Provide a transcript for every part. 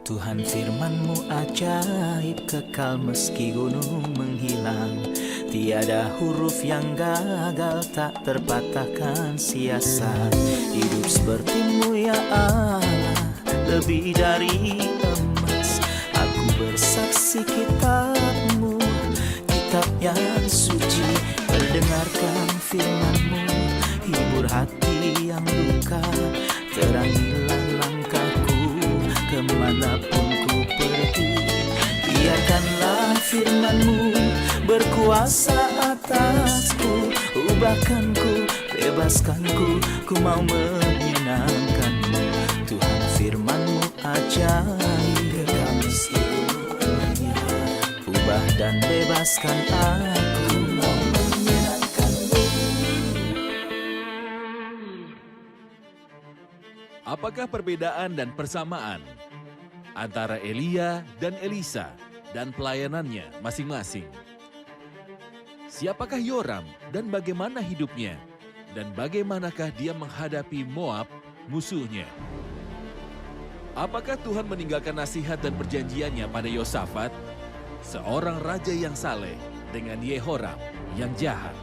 Tuhan firman-Mu ajaib, kekal meski gunung menghilang. Tiada huruf yang gagal, tak terpatahkan siasat. Hidup seperti-Mu ya Allah, lebih dari emas. Aku bersaksi kitab-Mu, kitab yang suci. Mendengarkan firman-Mu, hibur hati yang luka. Terangilah langkahku kemanapun ku pergi. Biarkanlah firman-Mu berkuasa atasku. Ubahkanku, bebaskanku, ku mau menyenangkan-Mu. Tuhan firman-Mu ajaib, kekal meski gunungnya. Ubah dan bebaskan aku, mau menyenangkan-Mu. Apakah perbedaan dan persamaan antara Elia dan Elisa dan pelayanannya masing-masing? Siapakah Yoram dan bagaimana hidupnya? Dan bagaimanakah dia menghadapi Moab, musuhnya? Apakah Tuhan meninggalkan nasihat dan perjanjiannya pada Yosafat, seorang raja yang saleh, dengan Yehoram yang jahat?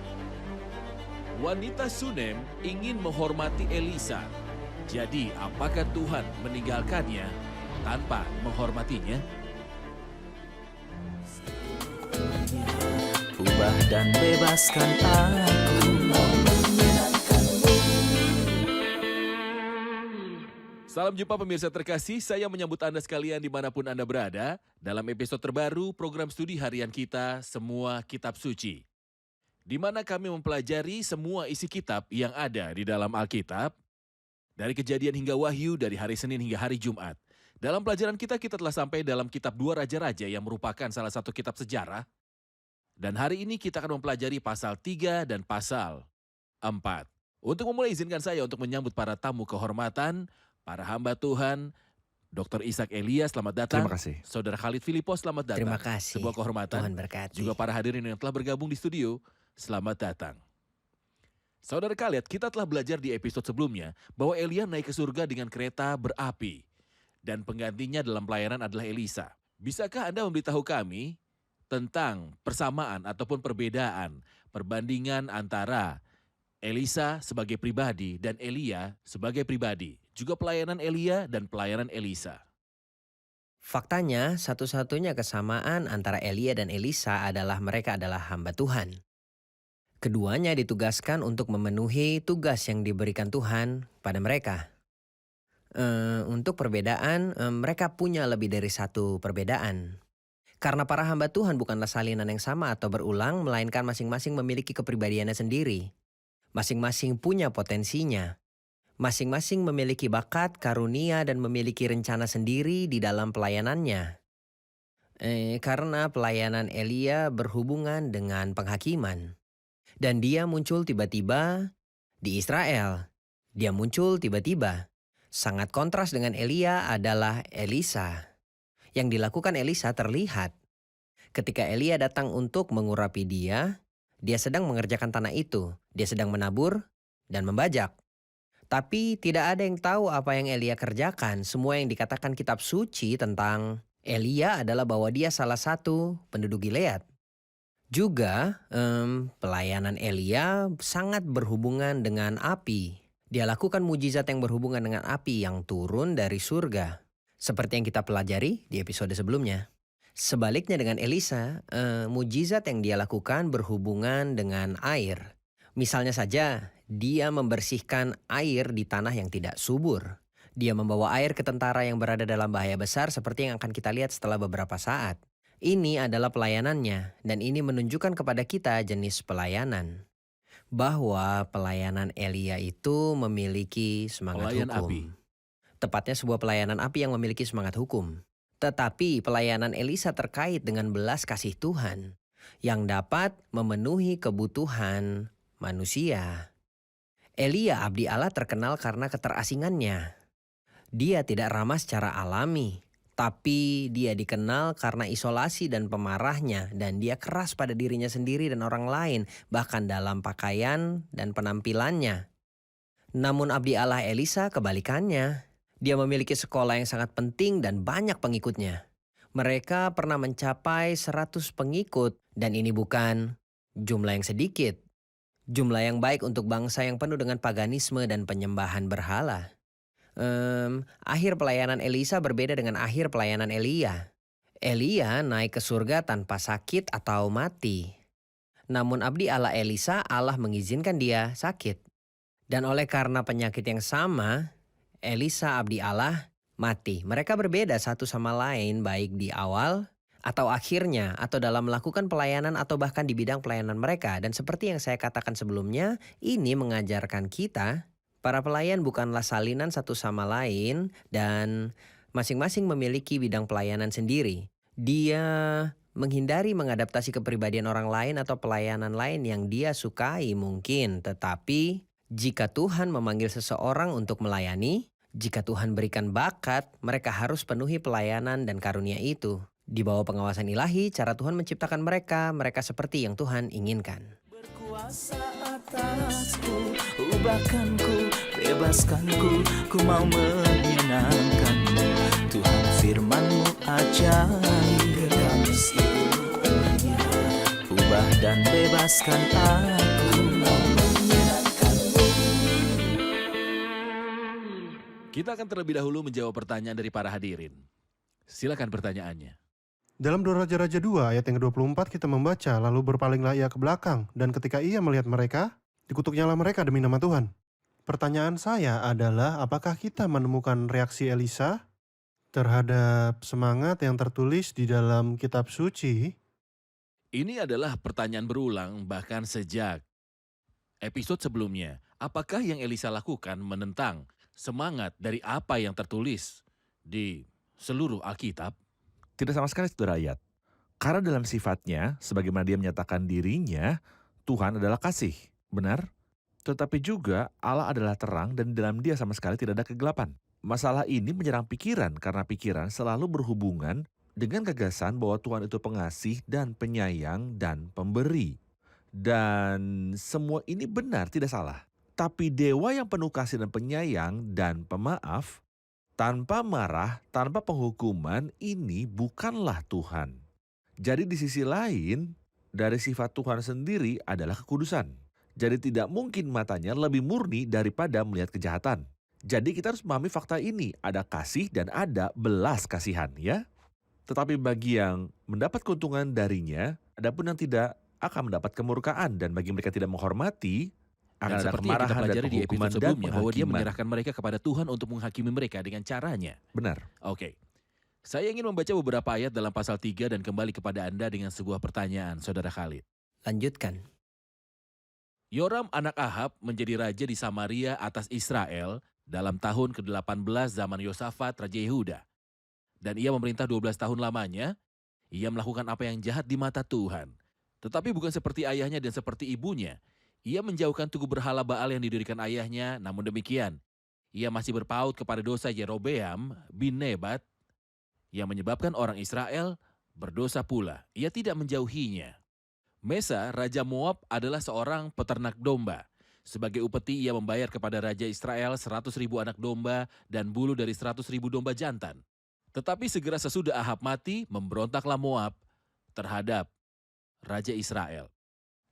Wanita Sunem ingin menghormati Elisa. Jadi, apakah Tuhan meninggalkannya tanpa menghormatinya? Ubah dan bebaskan aku, mau menyenangkan-Mu. Salam jumpa pemirsa terkasih, saya menyambut Anda sekalian dimanapun Anda berada dalam episode terbaru program studi harian kita, Semua Kitab Suci. Di mana kami mempelajari semua isi kitab yang ada di dalam Alkitab, dari Kejadian hingga Wahyu, dari hari Senin hingga hari Jumat. Dalam pelajaran kita telah sampai dalam kitab 2 Raja-Raja yang merupakan salah satu kitab sejarah. Dan hari ini kita akan mempelajari pasal 3 dan pasal 4. Untuk memulai, izinkan saya untuk menyambut para tamu kehormatan, para hamba Tuhan, Dr. Ishak Elia, selamat datang. Terima kasih. Saudara Khalid Filipos, selamat datang. Terima kasih. Sebuah kehormatan. Tuhan berkati. Juga para hadirin yang telah bergabung di studio, selamat datang. Saudara Khalid, kita telah belajar di episode sebelumnya bahwa Elia naik ke surga dengan kereta berapi. Dan penggantinya dalam pelayanan adalah Elisa. Bisakah Anda memberitahu kami tentang persamaan ataupun perbedaan, perbandingan antara Elisa sebagai pribadi dan Elia sebagai pribadi? Juga pelayanan Elia dan pelayanan Elisa. Faktanya, satu-satunya kesamaan antara Elia dan Elisa adalah mereka adalah hamba Tuhan. Keduanya ditugaskan untuk memenuhi tugas yang diberikan Tuhan pada mereka. Untuk perbedaan, mereka punya lebih dari satu perbedaan. Karena para hamba Tuhan bukanlah salinan yang sama atau berulang, melainkan masing-masing memiliki kepribadiannya sendiri. Masing-masing punya potensinya. Masing-masing memiliki bakat, karunia, dan memiliki rencana sendiri di dalam pelayanannya. Karena pelayanan Elia berhubungan dengan penghakiman. Dan dia muncul tiba-tiba di Israel. Dia muncul tiba-tiba. Sangat kontras dengan Elia adalah Elisa. Yang dilakukan Elisa terlihat. Ketika Elia datang untuk mengurapi dia sedang mengerjakan tanah itu. Dia sedang menabur dan membajak. Tapi tidak ada yang tahu apa yang Elia kerjakan. Semua yang dikatakan kitab suci tentang Elia adalah bahwa dia salah satu penduduk Gilead. Juga pelayanan Elia sangat berhubungan dengan api. Dia lakukan mujizat yang berhubungan dengan api yang turun dari surga. Seperti yang kita pelajari di episode sebelumnya. Sebaliknya dengan Elisa, mujizat yang dia lakukan berhubungan dengan air. Misalnya saja, dia membersihkan air di tanah yang tidak subur. Dia membawa air ke tentara yang berada dalam bahaya besar seperti yang akan kita lihat setelah beberapa saat. Ini adalah pelayanannya, dan ini menunjukkan kepada kita jenis pelayanan. Bahwa pelayanan Elia itu memiliki semangat Pelayan hukum. api. Tepatnya sebuah pelayanan api yang memiliki semangat hukum. Tetapi pelayanan Elisa terkait dengan belas kasih Tuhan yang dapat memenuhi kebutuhan manusia. Elia abdi Allah terkenal karena keterasingannya. Dia tidak ramah secara alami. Tapi dia dikenal karena isolasi dan pemarahnya, dan dia keras pada dirinya sendiri dan orang lain, bahkan dalam pakaian dan penampilannya. Namun abdi Allah Elisa kebalikannya. Dia memiliki sekolah yang sangat penting dan banyak pengikutnya. Mereka pernah mencapai 100 pengikut dan ini bukan jumlah yang sedikit. Jumlah yang baik untuk bangsa yang penuh dengan paganisme dan penyembahan berhala. Akhir pelayanan Elisa berbeda dengan akhir pelayanan Elia. Elia naik ke surga tanpa sakit atau mati. Namun abdi Allah Elisa, Allah mengizinkan dia sakit. Dan oleh karena penyakit yang sama, Elisa abdi Allah mati. Mereka berbeda satu sama lain baik di awal atau akhirnya atau dalam melakukan pelayanan atau bahkan di bidang pelayanan mereka. Dan seperti yang saya katakan sebelumnya, ini mengajarkan kita para pelayan bukanlah salinan satu sama lain dan masing-masing memiliki bidang pelayanan sendiri. Dia menghindari mengadaptasi kepribadian orang lain atau pelayanan lain yang dia sukai mungkin. Tetapi jika Tuhan memanggil seseorang untuk melayani, jika Tuhan berikan bakat, mereka harus penuhi pelayanan dan karunia itu. Di bawah pengawasan ilahi, cara Tuhan menciptakan mereka seperti yang Tuhan inginkan. Berkuasa atasku, ubahkanku, bebaskanku, ku mau menyenangkanmu. Tuhan firman-Mu ajaib, kekal meskipun ubah dan bebaskan aku, mau menyenangkanmu. Kita akan terlebih dahulu menjawab pertanyaan dari para hadirin. Silakan pertanyaannya. Dalam 2 Raja-Raja 2 ayat yang ke-24 kita membaca, lalu berpalinglah ia ke belakang, dan ketika ia melihat mereka, dikutuknyalah mereka demi nama Tuhan. Pertanyaan saya adalah, apakah kita menemukan reaksi Elisa terhadap semangat yang tertulis di dalam kitab suci? Ini adalah pertanyaan berulang bahkan sejak episode sebelumnya. Apakah yang Elisa lakukan menentang semangat dari apa yang tertulis di seluruh Alkitab? Tidak sama sekali, saudara ayat. Karena dalam sifatnya, sebagaimana dia menyatakan dirinya, Tuhan adalah kasih. Benar? Tetapi juga Allah adalah terang dan dalam dia sama sekali tidak ada kegelapan. Masalah ini menyerang pikiran karena pikiran selalu berhubungan dengan gagasan bahwa Tuhan itu pengasih dan penyayang dan pemberi. Dan semua ini benar, tidak salah. Tapi dewa yang penuh kasih dan penyayang dan pemaaf, tanpa marah, tanpa penghukuman, ini bukanlah Tuhan. Jadi di sisi lain, dari sifat Tuhan sendiri adalah kekudusan. Jadi tidak mungkin matanya lebih murni daripada melihat kejahatan. Jadi kita harus memahami fakta ini, ada kasih dan ada belas kasihan, ya. Tetapi bagi yang mendapat keuntungan darinya, adapun yang tidak akan mendapat kemurkaan, dan bagi mereka tidak menghormati, akan Dan ada seperti yang kita kemarahan dan pelajari di penghukuman episode dan sebelumnya, bahwa dia penghakiman. menyerahkan mereka kepada Tuhan untuk menghakimi mereka dengan caranya. Benar. Oke. Saya ingin membaca beberapa ayat dalam pasal 3 dan kembali kepada Anda dengan sebuah pertanyaan, Saudara Khalid. Lanjutkan. Yoram anak Ahab menjadi raja di Samaria atas Israel dalam tahun ke-18 zaman Yosafat Raja Yehuda. Dan ia memerintah 12 tahun lamanya, ia melakukan apa yang jahat di mata Tuhan. Tetapi bukan seperti ayahnya dan seperti ibunya. Ia menjauhkan tugu berhala Baal yang didirikan ayahnya, namun demikian, ia masih berpaut kepada dosa Yerobeam bin Nebat yang menyebabkan orang Israel berdosa pula. Ia tidak menjauhinya. Mesa, Raja Moab adalah seorang peternak domba. Sebagai upeti ia membayar kepada Raja Israel 100.000 anak domba dan bulu dari 100.000 domba jantan. Tetapi segera sesudah Ahab mati, memberontaklah Moab terhadap Raja Israel.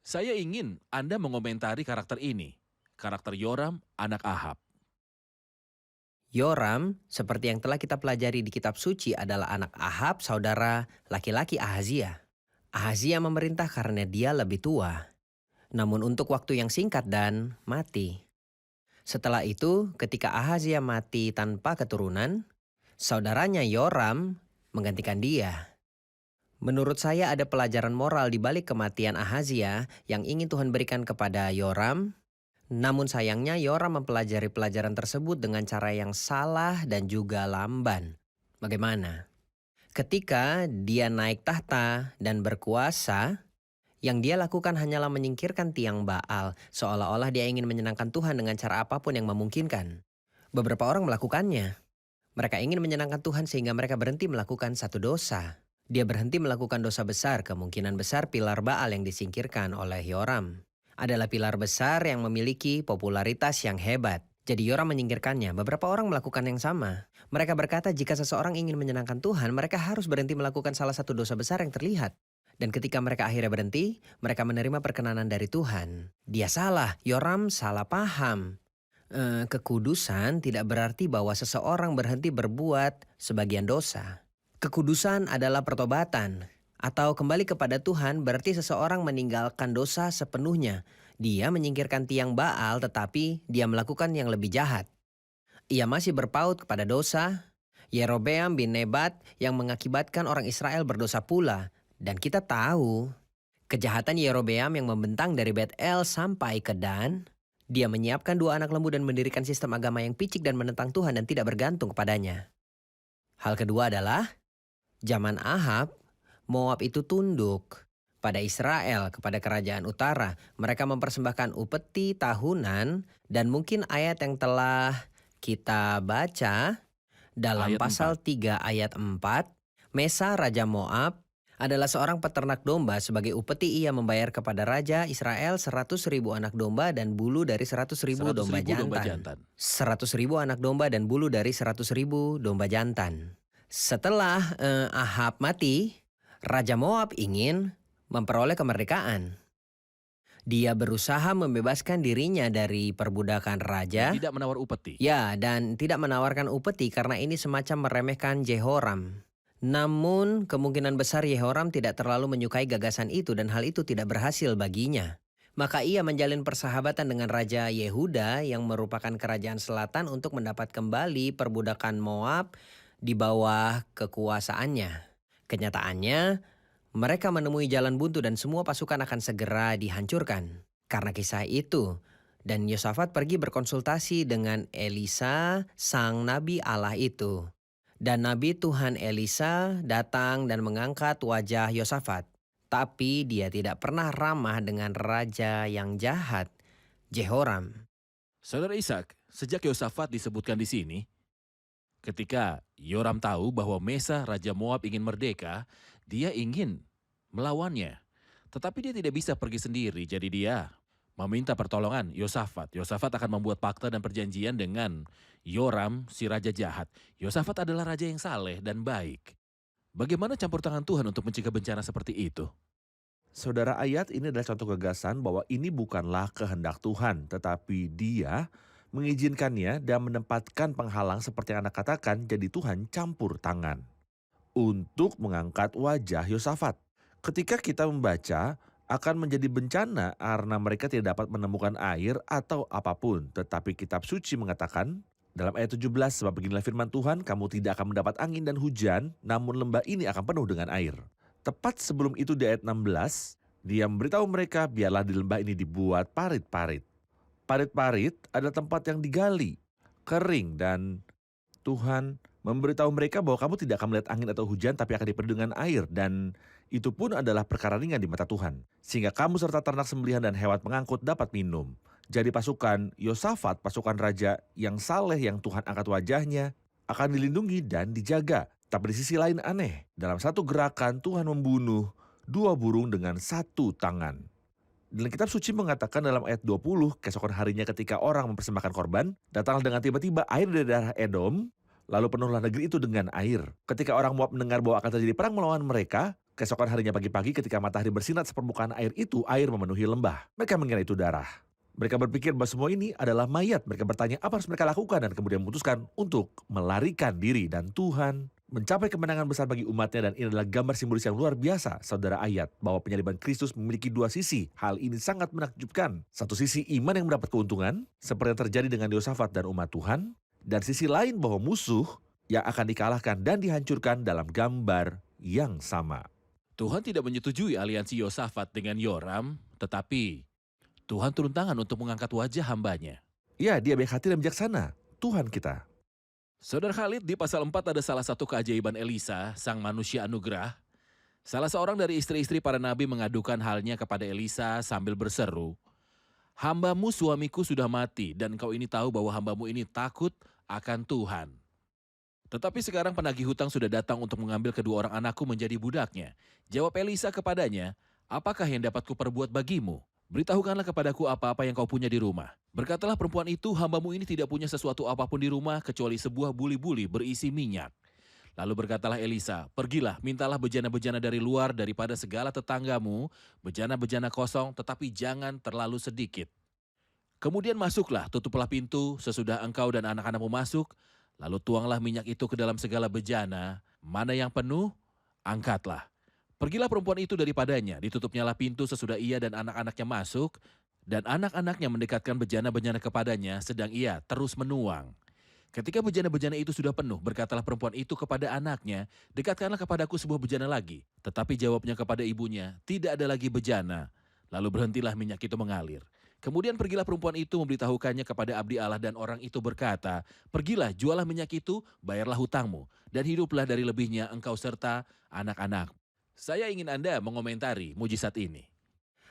Saya ingin Anda mengomentari karakter ini, karakter Yoram anak Ahab. Yoram, seperti yang telah kita pelajari di kitab suci, adalah anak Ahab, saudara laki-laki Ahazia. Ahazia memerintah karena dia lebih tua, namun untuk waktu yang singkat dan mati. Setelah itu, ketika Ahazia mati tanpa keturunan, saudaranya Yoram menggantikan dia. Menurut saya ada pelajaran moral di balik kematian Ahazia yang ingin Tuhan berikan kepada Yoram. Namun sayangnya Yoram mempelajari pelajaran tersebut dengan cara yang salah dan juga lamban. Bagaimana? Ketika dia naik tahta dan berkuasa, yang dia lakukan hanyalah menyingkirkan tiang Baal, seolah-olah dia ingin menyenangkan Tuhan dengan cara apapun yang memungkinkan. Beberapa orang melakukannya. Mereka ingin menyenangkan Tuhan sehingga mereka berhenti melakukan satu dosa. Dia berhenti melakukan dosa besar, kemungkinan besar pilar Baal yang disingkirkan oleh Yoram adalah pilar besar yang memiliki popularitas yang hebat. Jadi Yoram menyingkirkannya. Beberapa orang melakukan yang sama. Mereka berkata jika seseorang ingin menyenangkan Tuhan, mereka harus berhenti melakukan salah satu dosa besar yang terlihat. Dan ketika mereka akhirnya berhenti, mereka menerima perkenanan dari Tuhan. Dia salah, Yoram salah paham. Kekudusan tidak berarti bahwa seseorang berhenti berbuat sebagian dosa. Kekudusan adalah pertobatan. Atau kembali kepada Tuhan berarti seseorang meninggalkan dosa sepenuhnya. Dia menyingkirkan tiang Baal tetapi dia melakukan yang lebih jahat. Ia masih berpaut kepada dosa. Yerobeam bin Nebat yang mengakibatkan orang Israel berdosa pula. Dan kita tahu kejahatan Yerobeam yang membentang dari Bet-El sampai ke Dan. Dia menyiapkan 2 anak lembu dan mendirikan sistem agama yang picik dan menentang Tuhan dan tidak bergantung kepadanya. Hal kedua adalah zaman Ahab, Moab itu tunduk pada Israel, kepada kerajaan utara. Mereka mempersembahkan upeti tahunan dan mungkin ayat yang telah kita baca dalam Ayat pasal 3 ayat 4. Mesa Raja Moab adalah seorang peternak domba. Sebagai upeti ia membayar kepada Raja Israel 100.000 anak domba dan bulu dari 100.000 domba 100.000 domba jantan. jantan. 100.000 anak domba dan bulu dari 100.000 domba jantan. Setelah Ahab mati, Raja Moab ingin memperoleh kemerdekaan. Dia berusaha membebaskan dirinya dari perbudakan raja. Tidak menawar upeti. Ya, dan tidak menawarkan upeti karena ini semacam meremehkan Jehoram. Namun kemungkinan besar Jehoram tidak terlalu menyukai gagasan itu dan hal itu tidak berhasil baginya. Maka ia menjalin persahabatan dengan Raja Yehuda yang merupakan kerajaan selatan untuk mendapat kembali perbudakan Moab di bawah kekuasaannya. Kenyataannya, mereka menemui jalan buntu dan semua pasukan akan segera dihancurkan. Karena kisah itu, dan Yosafat pergi berkonsultasi dengan Elisa, sang nabi Allah itu. Dan Nabi Tuhan Elisa datang dan mengangkat wajah Yosafat. Tapi dia tidak pernah ramah dengan raja yang jahat, Jehoram. Saudara Ishak, sejak Yosafat disebutkan di sini, ketika Yoram tahu bahwa Mesa Raja Moab ingin merdeka, dia ingin melawannya. Tetapi dia tidak bisa pergi sendiri, jadi dia meminta pertolongan Yosafat. Yosafat akan membuat fakta dan perjanjian dengan Yoram, si raja jahat. Yosafat adalah raja yang saleh dan baik. Bagaimana campur tangan Tuhan untuk mencegah bencana seperti itu? Saudara, ayat ini adalah contoh gagasan bahwa ini bukanlah kehendak Tuhan, tetapi Dia mengizinkannya dan menempatkan penghalang seperti yang Anda katakan, jadi Tuhan campur tangan untuk mengangkat wajah Yosafat. Ketika kita membaca, akan menjadi bencana karena mereka tidak dapat menemukan air atau apapun. Tetapi kitab suci mengatakan dalam ayat 17, sebab beginilah firman Tuhan, kamu tidak akan mendapat angin dan hujan, namun lembah ini akan penuh dengan air. Tepat sebelum itu di ayat 16, dia memberitahu mereka biarlah di lembah ini dibuat parit-parit. Parit-parit adalah tempat yang digali, kering, dan Tuhan memberitahu mereka bahwa kamu tidak akan melihat angin atau hujan tapi akan dipenuhi dengan air, dan itu pun adalah perkara ringan di mata Tuhan. Sehingga kamu serta ternak sembelihan dan hewan pengangkut dapat minum. Jadi pasukan Yosafat, pasukan raja yang saleh yang Tuhan angkat wajahnya, akan dilindungi dan dijaga. Tapi di sisi lain aneh, dalam satu gerakan Tuhan membunuh 2 burung dengan 1 tangan. Dalam kitab suci mengatakan dalam ayat 20, keesokan harinya ketika orang mempersembahkan korban, datanglah dengan tiba-tiba air dari daerah Edom, lalu penuhlah negeri itu dengan air. Ketika orang Moab mendengar bahwa akan terjadi perang melawan mereka, keesokan harinya pagi-pagi ketika matahari bersinar sepermukaan air itu, air memenuhi lembah. Mereka mengira itu darah. Mereka berpikir bahwa semua ini adalah mayat. Mereka bertanya apa harus mereka lakukan dan kemudian memutuskan untuk melarikan diri. Dan Tuhan mencapai kemenangan besar bagi umatnya, dan ini adalah gambar simbolis yang luar biasa, saudara, ayat bahwa penyaliban Kristus memiliki 2 sisi. Hal ini sangat menakjubkan. Satu sisi iman yang mendapat keuntungan, seperti yang terjadi dengan Yosafat dan umat Tuhan, dan sisi lain bahwa musuh yang akan dikalahkan dan dihancurkan dalam gambar yang sama. Tuhan tidak menyetujui aliansi Yosafat dengan Yoram, tetapi Tuhan turun tangan untuk mengangkat wajah hambanya. Ya, dia baik hati dan bijaksana, Tuhan kita. Saudara Khalid, di pasal 4 ada salah satu keajaiban Elisa, sang manusia anugerah. Salah seorang dari istri-istri para nabi mengadukan halnya kepada Elisa sambil berseru, "Hambamu suamiku sudah mati dan engkau ini tahu bahwa hambamu ini takut akan Tuhan. Tetapi sekarang penagih hutang sudah datang untuk mengambil kedua orang anakku menjadi budaknya." Jawab Elisa kepadanya, "Apakah yang dapat kuperbuat bagimu?" Beritahukanlah kepadaku apa-apa yang kau punya di rumah. Berkatalah perempuan itu, hambamu ini tidak punya sesuatu apapun di rumah kecuali sebuah buli-buli berisi minyak. Lalu berkatalah Elisa, pergilah, mintalah bejana-bejana dari luar daripada segala tetanggamu, bejana-bejana kosong, tetapi jangan terlalu sedikit. Kemudian masuklah, tutuplah pintu, sesudah engkau dan anak-anakmu masuk, lalu tuanglah minyak itu ke dalam segala bejana, mana yang penuh, angkatlah. Pergilah perempuan itu daripadanya, ditutupnyalah pintu sesudah ia dan anak-anaknya masuk, dan anak-anaknya mendekatkan bejana-bejana kepadanya, sedang ia terus menuang. Ketika bejana-bejana itu sudah penuh, berkatalah perempuan itu kepada anaknya, dekatkanlah kepadaku sebuah bejana lagi. Tetapi jawabnya kepada ibunya, tidak ada lagi bejana. Lalu berhentilah minyak itu mengalir. Kemudian pergilah perempuan itu memberitahukannya kepada abdi Allah dan orang itu berkata, pergilah, jualah minyak itu, bayarlah hutangmu, dan hiduplah dari lebihnya engkau serta anak-anak. Saya ingin Anda mengomentari mujizat ini.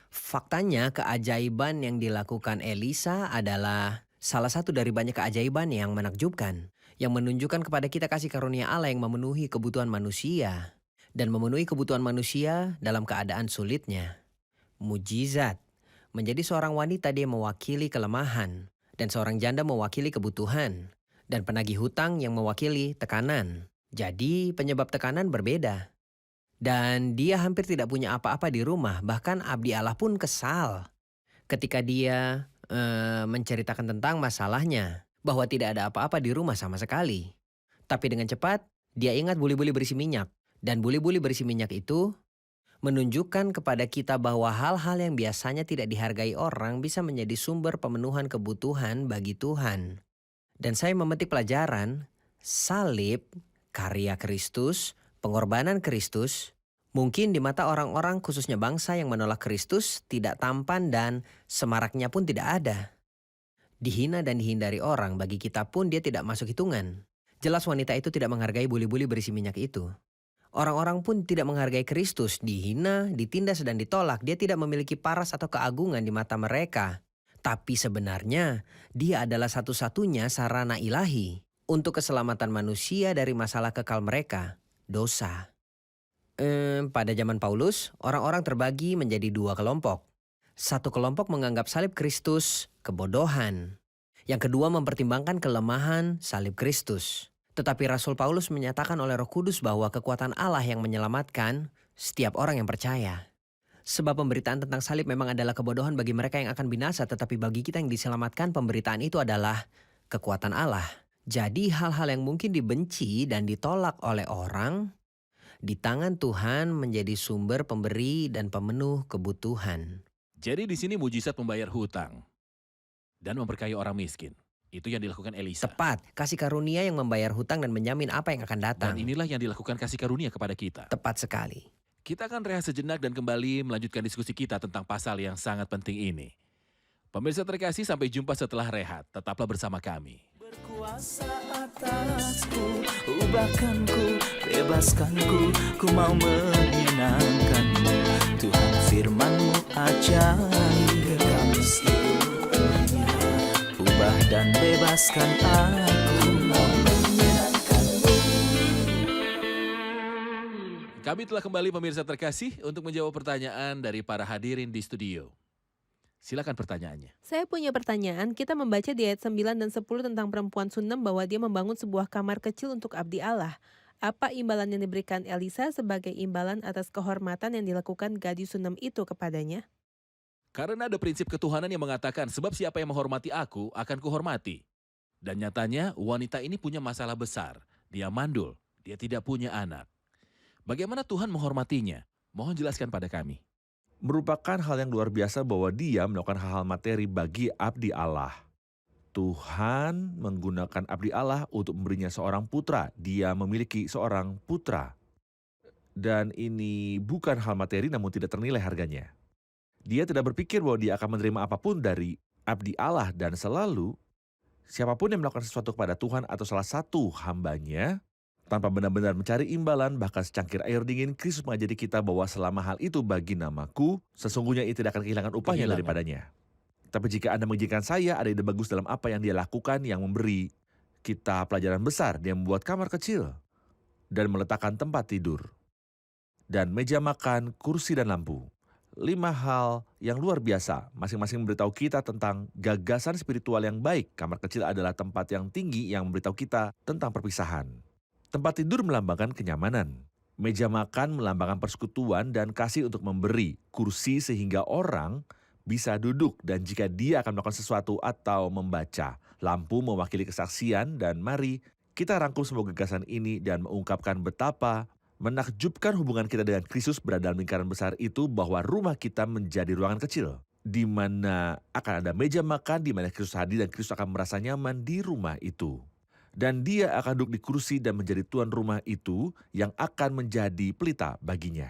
Faktanya keajaiban yang dilakukan Elisa adalah salah satu dari banyak keajaiban yang menakjubkan, yang menunjukkan kepada kita kasih karunia Allah yang memenuhi kebutuhan manusia, dan memenuhi kebutuhan manusia dalam keadaan sulitnya. Mujizat, menjadi seorang wanita dia mewakili kelemahan, dan seorang janda mewakili kebutuhan, dan penagih hutang yang mewakili tekanan. Jadi penyebab tekanan berbeda. Dan dia hampir tidak punya apa-apa di rumah, bahkan abdi Allah pun kesal ketika dia menceritakan tentang masalahnya, bahwa tidak ada apa-apa di rumah sama sekali. Tapi dengan cepat, dia ingat buli-buli berisi minyak. Dan buli-buli berisi minyak itu menunjukkan kepada kita bahwa hal-hal yang biasanya tidak dihargai orang bisa menjadi sumber pemenuhan kebutuhan bagi Tuhan. Dan saya memetik pelajaran, salib, karya Kristus, pengorbanan Kristus, mungkin di mata orang-orang khususnya bangsa yang menolak Kristus tidak tampan dan semaraknya pun tidak ada. Dihina dan dihindari orang, bagi kita pun dia tidak masuk hitungan. Jelas wanita itu tidak menghargai buli-buli berisi minyak itu. Orang-orang pun tidak menghargai Kristus, dihina, ditindas dan ditolak. Dia tidak memiliki paras atau keagungan di mata mereka. Tapi sebenarnya dia adalah satu-satunya sarana ilahi untuk keselamatan manusia dari masalah kekal mereka, dosa. Pada zaman Paulus, orang-orang terbagi menjadi dua kelompok. Satu kelompok menganggap salib Kristus kebodohan. Yang kedua mempertimbangkan kelemahan salib Kristus. Tetapi Rasul Paulus menyatakan oleh Roh Kudus bahwa kekuatan Allah yang menyelamatkan setiap orang yang percaya. Sebab pemberitaan tentang salib memang adalah kebodohan bagi mereka yang akan binasa, tetapi bagi kita yang diselamatkan pemberitaan itu adalah kekuatan Allah. Jadi hal-hal yang mungkin dibenci dan ditolak oleh orang, di tangan Tuhan menjadi sumber pemberi dan pemenuh kebutuhan. Jadi di sini mujizat membayar hutang dan memberkahi orang miskin. Itu yang dilakukan Elisa. Tepat, kasih karunia yang membayar hutang dan menjamin apa yang akan datang. Dan inilah yang dilakukan kasih karunia kepada kita. Tepat sekali. Kita akan rehat sejenak dan kembali melanjutkan diskusi kita tentang pasal yang sangat penting ini. Pemirsa terkasih, sampai jumpa setelah rehat. Tetaplah bersama kami. Berkuasa atasku, ubahkanku, bebaskanku, ku mau menyenangkanmu. Tuhan firman-Mu ajaib, kami seluruhnya. Ubah dan bebaskan aku, mau menyenangkanmu. Kami telah kembali pemirsa terkasih untuk menjawab pertanyaan dari para hadirin di studio. Silakan pertanyaannya. Saya punya pertanyaan, kita membaca di ayat 9 dan 10 tentang perempuan Sunem bahwa dia membangun sebuah kamar kecil untuk abdi Allah. Apa imbalan yang diberikan Elisa sebagai imbalan atas kehormatan yang dilakukan gadis Sunem itu kepadanya? Karena ada prinsip ketuhanan yang mengatakan, sebab siapa yang menghormati aku akan kuhormati. Dan nyatanya wanita ini punya masalah besar. Dia mandul, dia tidak punya anak. Bagaimana Tuhan menghormatinya? Mohon jelaskan pada kami. Merupakan hal yang luar biasa bahwa dia melakukan hal-hal materi bagi abdi Allah. Tuhan menggunakan abdi Allah untuk memberinya seorang putra. Dia memiliki seorang putra. Dan ini bukan hal materi namun tidak ternilai harganya. Dia tidak berpikir bahwa dia akan menerima apapun dari abdi Allah, dan selalu siapapun yang melakukan sesuatu kepada Tuhan atau salah satu hambanya, tanpa benar-benar mencari imbalan, bahkan secangkir air dingin, Kristus mengajari kita bahwa selama hal itu bagi namaku, sesungguhnya ia tidak akan kehilangan upahnya daripadanya. Tapi jika Anda mengizinkan saya, ada ide bagus dalam apa yang dia lakukan yang memberi kita pelajaran besar. Dia membuat kamar kecil dan meletakkan tempat tidur, dan meja makan, kursi dan lampu. 5 hal yang luar biasa. Masing-masing memberitahu kita tentang gagasan spiritual yang baik. Kamar kecil adalah tempat yang tinggi yang memberitahu kita tentang perpisahan. Tempat tidur melambangkan kenyamanan. Meja makan melambangkan persekutuan dan kasih untuk memberi. Kursi sehingga orang bisa duduk dan jika dia akan melakukan sesuatu atau membaca. Lampu mewakili kesaksian dan mari kita rangkum semua gagasan ini dan mengungkapkan betapa menakjubkan hubungan kita dengan Kristus berada dalam lingkaran besar itu bahwa rumah kita menjadi ruangan kecil. Di mana akan ada meja makan, di mana Kristus hadir dan Kristus akan merasa nyaman di rumah itu. Dan dia akan duduk di kursi dan menjadi tuan rumah itu yang akan menjadi pelita baginya.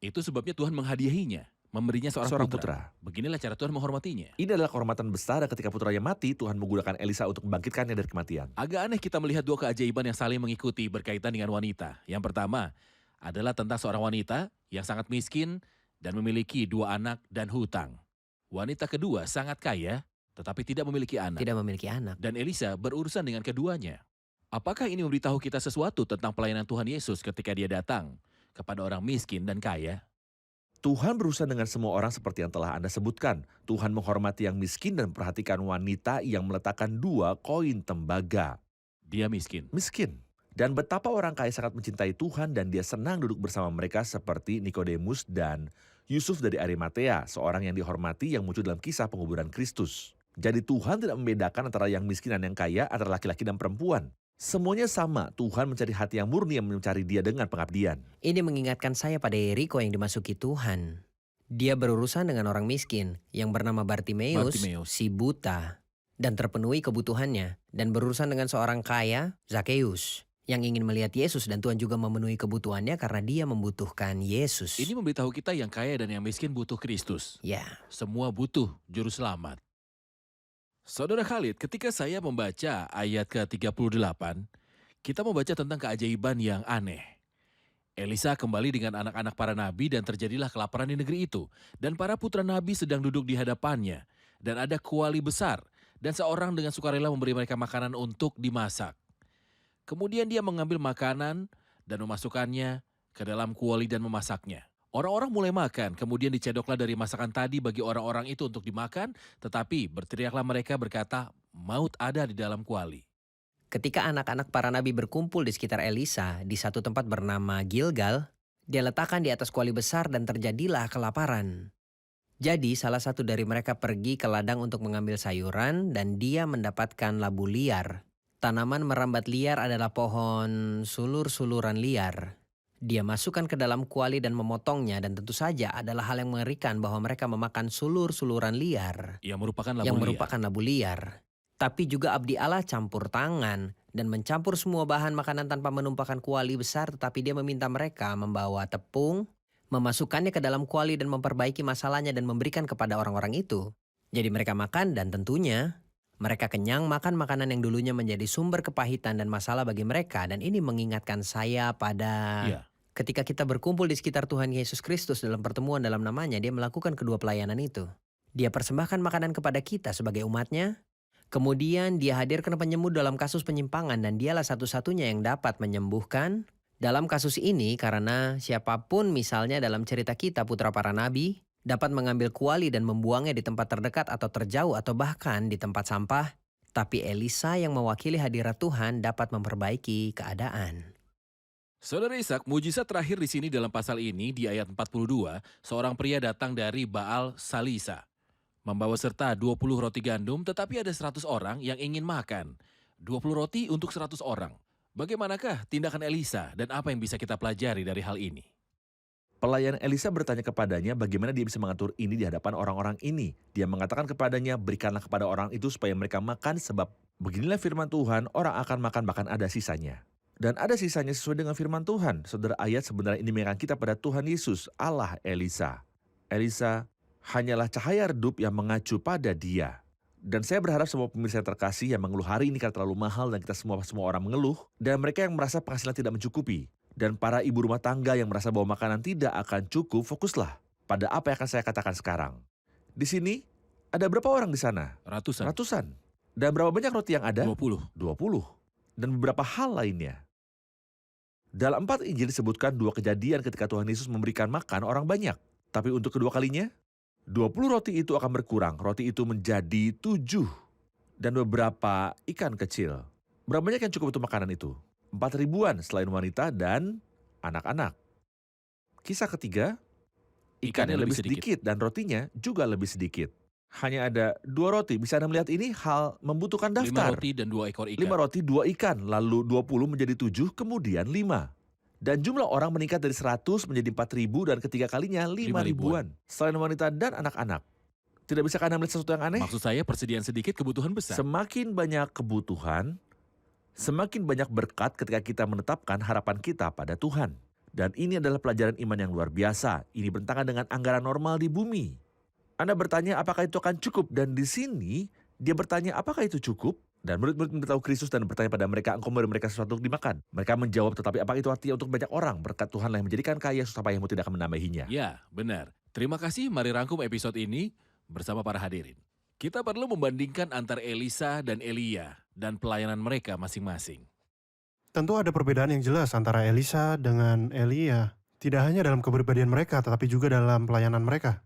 Itu sebabnya Tuhan menghadiahinya, memberinya seorang putra. putra. Beginilah cara Tuhan menghormatinya. Ini adalah kehormatan besar dan ketika putranya mati, Tuhan menggunakan Elisa untuk membangkitkannya dari kematian. Agak aneh kita melihat dua keajaiban yang saling mengikuti berkaitan dengan wanita. Yang pertama adalah tentang seorang wanita yang sangat miskin dan memiliki 2 anak dan hutang. Wanita kedua sangat kaya tetapi tidak memiliki anak. Tidak memiliki anak. Dan Elisa berurusan dengan keduanya. Apakah ini memberitahu kita sesuatu tentang pelayanan Tuhan Yesus ketika dia datang kepada orang miskin dan kaya? Tuhan berurusan dengan semua orang seperti yang telah Anda sebutkan. Tuhan menghormati yang miskin dan memperhatikan wanita yang meletakkan 2 koin tembaga. Dia miskin. Miskin. Dan betapa orang kaya sangat mencintai Tuhan dan dia senang duduk bersama mereka seperti Nikodemus dan Yusuf dari Arimatea, seorang yang dihormati yang muncul dalam kisah penguburan Kristus. Jadi Tuhan tidak membedakan antara yang miskin dan yang kaya, antara laki-laki dan perempuan. Semuanya sama, Tuhan mencari hati yang murni yang mencari dia dengan pengabdian. Ini mengingatkan saya pada Yeriko yang dimasuki Tuhan. Dia berurusan dengan orang miskin yang bernama Bartimeus, si buta, dan terpenuhi kebutuhannya. Dan berurusan dengan seorang kaya, Zakeus, yang ingin melihat Yesus dan Tuhan juga memenuhi kebutuhannya karena dia membutuhkan Yesus. Ini memberitahu kita yang kaya dan yang miskin butuh Kristus. Ya, Semua butuh juru selamat. Saudara Khalid, ketika saya membaca ayat ke-38, kita membaca tentang keajaiban yang aneh. Elisa kembali dengan anak-anak para nabi dan terjadilah kelaparan di negeri itu. Dan para putra nabi sedang duduk di hadapannya. Dan ada kuali besar. Dan seorang dengan sukarela memberi mereka makanan untuk dimasak. Kemudian dia mengambil makanan dan memasukkannya ke dalam kuali dan memasaknya. Orang-orang mulai makan, kemudian dicedoklah dari masakan tadi bagi orang-orang itu untuk dimakan, tetapi berteriaklah mereka berkata, maut ada di dalam kuali. ketika anak-anak para nabi berkumpul di sekitar Elisa di satu tempat bernama Gilgal, dia letakkan di atas kuali besar dan terjadilah kelaparan. Jadi salah satu dari mereka pergi ke ladang untuk mengambil sayuran dan dia mendapatkan labu liar. Tanaman merambat liar adalah pohon sulur-suluran liar. Dia masukkan ke dalam kuali dan memotongnya dan tentu saja adalah hal yang mengerikan bahwa mereka memakan sulur-suluran liar. Yang merupakan Labu liar. Tapi juga abdi Allah campur tangan dan mencampur semua bahan makanan tanpa menumpahkan kuali besar, tetapi dia meminta mereka membawa tepung, memasukkannya ke dalam kuali dan memperbaiki masalahnya dan memberikan kepada orang-orang itu. Jadi mereka makan dan tentunya mereka kenyang makan makanan yang dulunya menjadi sumber kepahitan dan masalah bagi mereka. Dan ini mengingatkan saya pada ketika kita berkumpul di sekitar Tuhan Yesus Kristus dalam pertemuan dalam namanya, dia melakukan kedua pelayanan itu. Dia persembahkan makanan kepada kita sebagai umatnya. Kemudian dia hadirkan penyembuh dalam kasus penyimpangan dan dialah satu-satunya yang dapat menyembuhkan. Dalam kasus ini karena siapapun misalnya dalam cerita kita putra para nabi dapat mengambil kuali dan membuangnya di tempat terdekat atau terjauh atau bahkan di tempat sampah. Tapi Elisa yang mewakili hadirat Tuhan dapat memperbaiki keadaan. Saudara Ishak, mujizat terakhir di sini dalam pasal ini di ayat 42, seorang pria datang dari Baal Salisa. Membawa serta 20 roti gandum tetapi ada 100 orang yang ingin makan. 20 roti untuk 100 orang. Bagaimanakah tindakan Elisa dan apa yang bisa kita pelajari dari hal ini? Pelayan Elisa bertanya kepadanya bagaimana dia bisa mengatur ini di hadapan orang-orang ini. Dia mengatakan kepadanya, berikanlah kepada orang itu supaya mereka makan sebab beginilah firman Tuhan, orang akan makan bahkan ada sisanya. Dan ada sisanya sesuai dengan firman Tuhan. Saudara, ayat sebenarnya ini mengingatkan kita pada Tuhan Yesus, Allah Elisa. Elisa hanyalah cahaya redup yang mengacu pada dia. Dan saya berharap semua pemirsa yang terkasih yang mengeluh hari ini karena terlalu mahal dan kita semua orang mengeluh. Dan mereka yang merasa penghasilan tidak mencukupi. Dan para ibu rumah tangga yang merasa bahwa makanan tidak akan cukup, fokuslah pada apa yang akan saya katakan sekarang. Di sini, ada berapa orang di sana? Ratusan. Dan berapa banyak roti yang ada? 20. Dan beberapa hal lainnya. Dalam 4 Injil disebutkan 2 kejadian ketika Tuhan Yesus memberikan makan orang banyak. Tapi untuk kedua kalinya, 20 roti itu akan berkurang. Roti itu menjadi 7 dan beberapa ikan kecil. Berapa banyak yang cukup untuk makanan itu? 4 ribuan selain wanita dan anak-anak. Kisah ketiga, ikannya lebih sedikit dan rotinya juga lebih sedikit. Hanya ada 2 roti. Bisa Anda melihat ini hal membutuhkan 5 daftar. roti dan 2 ekor ikan. 5 roti, 2 ikan, lalu 20 menjadi 7, kemudian 5. Dan jumlah orang meningkat dari 100 menjadi 4.000 dan ketiga kalinya 5 ribuan. Selain wanita dan anak-anak. Tidak bisakah Anda melihat sesuatu yang aneh? Maksud saya persediaan sedikit, kebutuhan besar. Semakin banyak kebutuhan, semakin banyak berkat ketika kita menetapkan harapan kita pada Tuhan. Dan ini adalah pelajaran iman yang luar biasa. Ini bertentangan dengan anggaran normal di bumi. Anda bertanya apakah itu akan cukup? Dan di sini dia bertanya apakah itu cukup? Dan murid-murid memberitahu Kristus dan bertanya pada mereka, engkau memberi mereka sesuatu untuk dimakan. Mereka menjawab, tetapi apa itu artinya untuk banyak orang? Berkat Tuhanlah yang menjadikan kaya, susah payahmu tidak akan menambahinya. Ya, benar. Terima kasih, mari rangkum episode ini bersama para hadirin. Kita perlu membandingkan antar Elisa dan Elia dan pelayanan mereka masing-masing. Tentu ada perbedaan yang jelas antara Elisa dengan Elia. Tidak hanya dalam kepribadian mereka, tetapi juga dalam pelayanan mereka.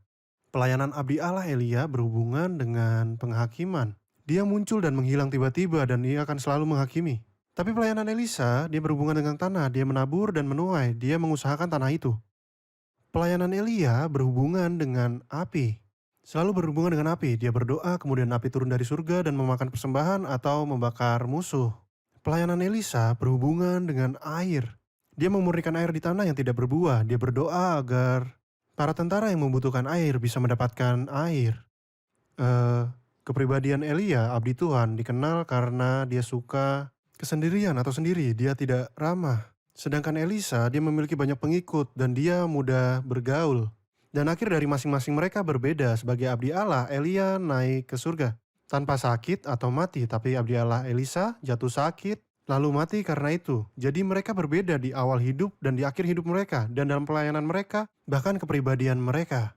Pelayanan abdi Allah Elia berhubungan dengan penghakiman. Dia muncul dan menghilang tiba-tiba dan dia akan selalu menghakimi. Tapi pelayanan Elisa, dia berhubungan dengan tanah, dia menabur dan menuai, dia mengusahakan tanah itu. Pelayanan Elia berhubungan dengan api. Selalu berhubungan dengan api, dia berdoa kemudian api turun dari surga dan memakan persembahan atau membakar musuh. Pelayanan Elisa berhubungan dengan air. Dia memurnikan air di tanah yang tidak berbuah, dia berdoa agar para tentara yang membutuhkan air bisa mendapatkan air. Kepribadian Elia, abdi Tuhan, dikenal karena dia suka kesendirian atau sendiri, dia tidak ramah. Sedangkan Elisa, dia memiliki banyak pengikut dan dia mudah bergaul. Dan akhir dari masing-masing mereka berbeda. Sebagai abdi Allah, Elia naik ke surga tanpa sakit atau mati, tapi abdi Allah Elisa jatuh sakit lalu mati karena itu. Jadi mereka berbeda di awal hidup dan di akhir hidup mereka, dan dalam pelayanan mereka, bahkan kepribadian mereka.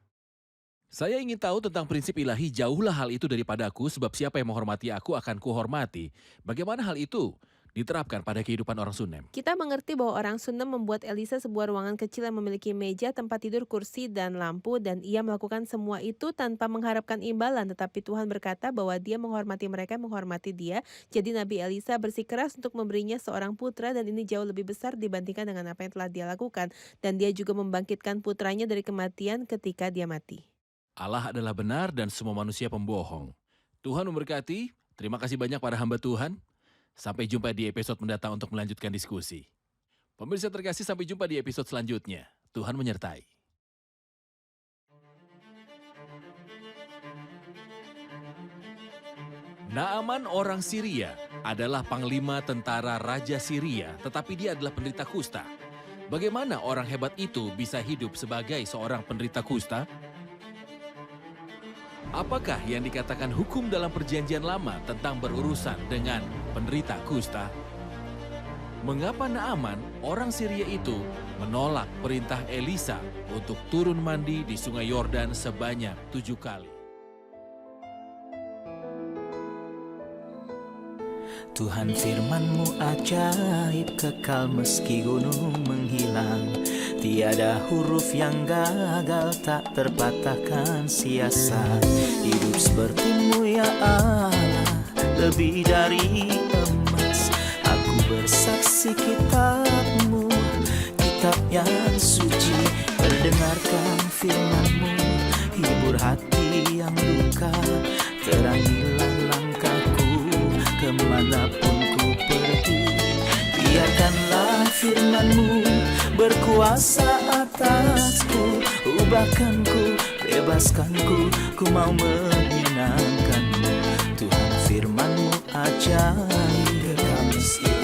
Saya ingin tahu tentang prinsip ilahi, jauhlah hal itu daripadaku, sebab siapa yang menghormati aku akan kuhormati. Bagaimana hal itu diterapkan pada kehidupan orang Sunem? Kita mengerti bahwa orang Sunem membuat Elisa sebuah ruangan kecil yang memiliki meja, tempat tidur, kursi, dan lampu, dan ia melakukan semua itu tanpa mengharapkan imbalan. Tetapi Tuhan berkata bahwa dia menghormati mereka, menghormati dia. Jadi Nabi Elisa bersikeras untuk memberinya seorang putra, dan ini jauh lebih besar dibandingkan dengan apa yang telah dia lakukan. Dan dia juga membangkitkan putranya dari kematian ketika dia mati. Allah adalah benar dan semua manusia pembohong. Tuhan memberkati, terima kasih banyak para hamba Tuhan. Sampai jumpa di episode mendatang untuk melanjutkan diskusi. Pemirsa terkasih, sampai jumpa di episode selanjutnya. Tuhan menyertai. Naaman orang Syria adalah panglima tentara Raja Syria, tetapi dia adalah penderita kusta. Bagaimana orang hebat itu bisa hidup sebagai seorang penderita kusta? Apakah yang dikatakan hukum dalam Perjanjian Lama tentang berurusan dengan penderita kusta? Mengapa Naaman, orang Syria itu, menolak perintah Elisa untuk turun mandi di Sungai Yordan sebanyak 7 kali? Tuhan firman-Mu ajaib, kekal meski gunung menghilang. Tiada huruf yang gagal, tak terpatahkan siasat. Hidup seperti-Mu ya Allah, lebih dari emas. Aku bersaksi kitab-Mu, kitab yang suci. Perdengarkan firman-Mu, hibur hati yang duka. Terangilah langkahku kemanapun ku pergi. Biarkanlah firman-Mu berkuasa atasku. Ubahkanku, bebaskanku, ku mau menyenangkan-Mu. Tuhan firman-Mu ajaib, kekal meski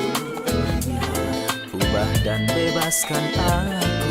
dunia. Ubah dan bebaskan aku.